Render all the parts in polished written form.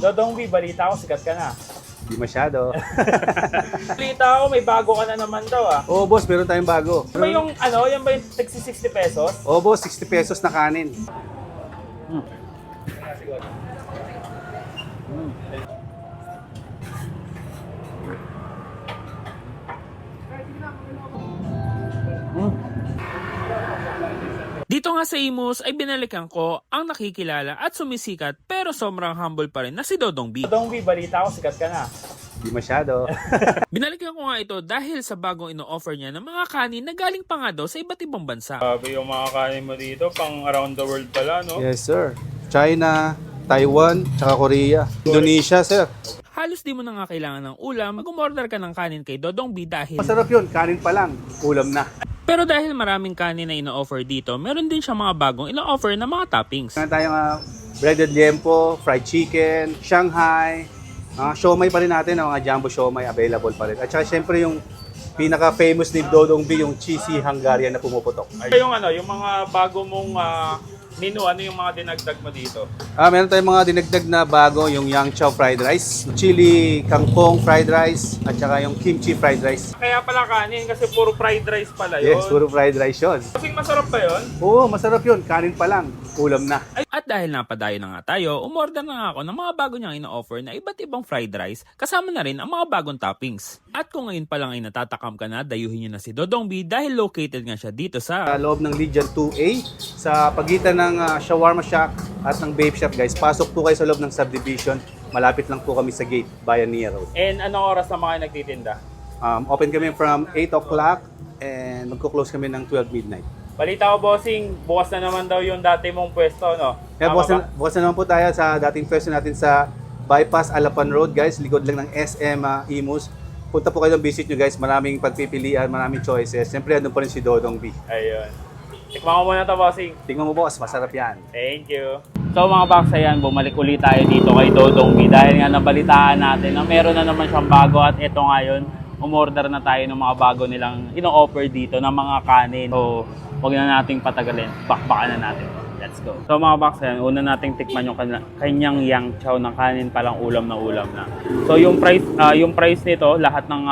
Dodong B, balita ko, sikat ka na. Di masyado. Balita ko, may bago ka na naman daw ah. Oo, boss, meron tayong bago. Ba yung ano, yan ba yung tagsi 60 pesos? Oo, boss, 60 pesos na kanin. Dito nga sa Imus ay binalikan ko ang nakikilala at sumisikat pero sobrang humble pa rin na si Dodong B. Dodong B, balita ko, sikat ka na. Di masyado. Binalikan ko nga ito dahil sa bagong ino-offer niya ng mga kanin na galing pa nga daw sa iba't ibang bansa. Sabi yung mga kanin mo dito, pang around the world pala, no? Yes, sir. China, Taiwan, tsaka Korea. Indonesia, sir. Halos di mo na nga kailangan ng ulam, mag-umorder ka ng kanin kay Dodong B dahil... Masarap yun, kanin pa lang, ulam na. Pero dahil maraming kanin na ino-offer dito, meron din siya mga bagong ino-offer na mga toppings. Meron tayong breaded liempo, fried chicken, Shanghai, siomai pa rin natin, mga jumbo siomai available pa rin. At saka syempre yung pinaka-famous ni Dodong B, yung cheesy Hungarian na pumuputok. Yung ano, yung mga bago mong menu, ano yung mga dinagdag mo dito? Meron tayong mga dinagdag na bago, yung Yang Chow fried rice, chili kangkong fried rice, at saka yung kimchi fried rice. Kaya pala kanin kasi puro fried rice pala yun. Yes, puro fried rice yun. Kasing masarap ba yun? Oo, masarap yun. Kanin pa lang, ulam na. At dahil napadayo na nga tayo, umorder na nga ako ng mga bago niyang ino-offer na iba't ibang fried rice, kasama na rin ang mga bagong toppings. At kung ngayon pa lang ay natatakam ka na, dayuhin niyo na si Dodong B dahil located nga siya dito Sa sa... loob ng Legion 2A, sa pagitan ng Shawarma Shack at ng Babe Shop, guys. Pasok po kayo sa loob ng subdivision. Malapit lang po kami sa gate, Bayanier Road. And anong oras na mga nagtitinda? Open kami from 8 o'clock and magko-close kami ng 12 midnight. Balita ko, bossing, bukas na naman daw yung dati mong pwesto, no? Kaya Tama ba? bukas na naman po tayo sa dating pwesto natin sa Bypass Alapan Road, guys. Likod lang ng SM Imus. Punta po kayo ng visit nyo, guys. Maraming pagpipilian, maraming choices. Siyempre, andun pa rin si Dodong B. Ayun. Tikman ko muna to, bossing. Tingnan mo, boss. Masarap yan. Thank you. So mga box, ayan, bumalik ulit tayo dito kay Dodong B dahil nga nabalitaan natin na meron na naman siyang bago at ito ngayon, umorder na tayo ng mga bago nilang ino-offer dito ng mga kanin. So, huwag na nating patagalin. Bakbakan na natin. Let's go. So mga box, ayan, una nating tikman yung kanyang Yang Chow na kanin palang ulam na. So yung price nito, lahat ng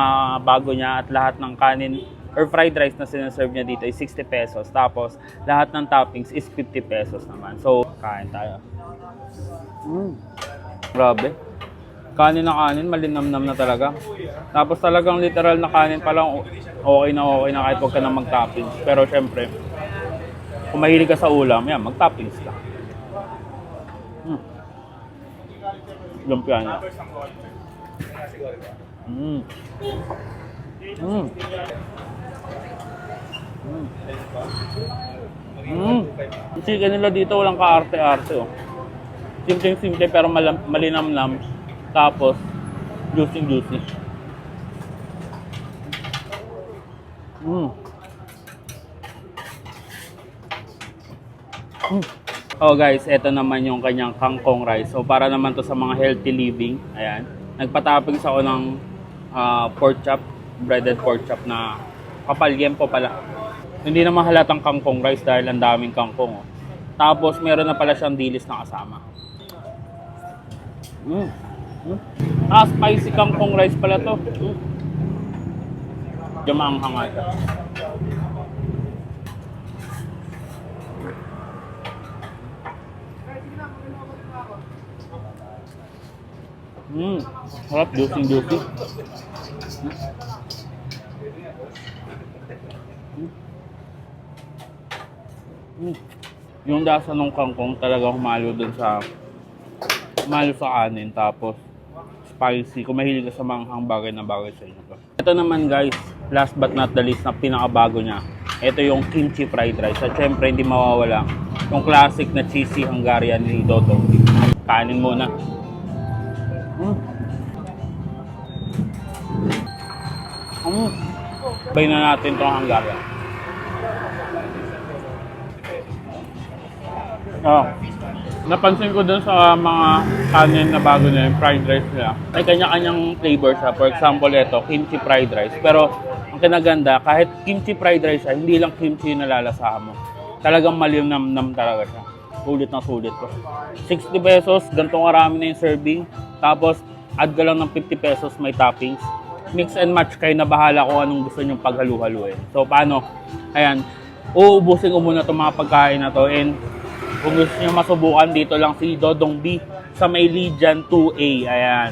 bago niya at lahat ng kanin or fried rice na sinaserve niya dito is 60 pesos. Tapos, lahat ng toppings is 50 pesos naman. So, kain tayo. Grabe. Kanin na kanin, malinamnam na talaga. Tapos talagang literal na kanin pa lang, okay na kahit huwag ka na mag-toppings. Pero syempre, kung mahilig ka sa ulam, yan, mag-toppings ka. Lumpia niya. Yung chicken nila dito walang kaarte-arte, oh. Simpleng-simple pero malinamnam. Tapos juicy. Oh guys, eto naman yung kanyang kangkong rice. So para naman to sa mga healthy living. Ayan. Nagpa-toppings ako ng pork chop, breaded pork chop na kapal liempo pala. Hindi naman halatang kangkong rice dahil ang daming kangkong. Oh. Tapos meron na pala siyang dilis na kasama. Spicy kangkong rice pala to. Jumanghang ata. Harap, juicy. Yung lasa ng kangkong talaga humalo dun sa kanin, tapos spicy. Kung mahilig ka sa manghang, bagay na bagay sa inyo to. Ito naman guys, last but not the least na pinakabago niya. Ito yung kimchi fried rice. At syempre hindi mawawala yung classic na cheesy Hungarian ni Dodong. Kanin muna. Bay na natin itong Hungarian. Napansin ko dun sa mga kanin na bago na yung fried rice nila. May kanya-kanyang flavor siya. For example, ito, kimchi fried rice. Pero ang kinaganda, kahit kimchi fried rice siya, hindi lang kimchi yung nalalasahan mo. Talagang malinamnam talaga siya. Sulit na sulit ko. 60 pesos, ganitong karami na yung serving. Tapos, add ka lang ng 50 pesos may toppings. Mix and match kayo na bahala kung anong gusto nyong paghalu-haluin. So, paano? Ayan, uubusin ko muna itong mga pagkain na to. And kung gusto nyo masubukan, dito lang si Dodong B sa may Legion 2A. Ayan.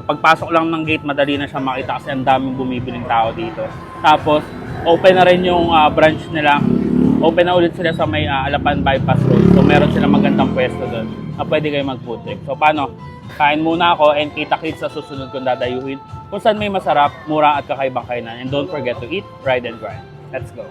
Pagpasok lang ng gate, madali na siya makita kasi ang daming bumibiling tao dito. Tapos, open na rin yung branch nila. Open na ulit sila sa may Alapan Bypass Road. So, meron silang magandang pwesto doon na pwede kayo mag-food trip. So, paano? Kain muna ako and kita-kits sa susunod kong dadayuhin kung saan may masarap, mura at kakaibang kainan. And don't forget to eat, ride and grind. Let's go!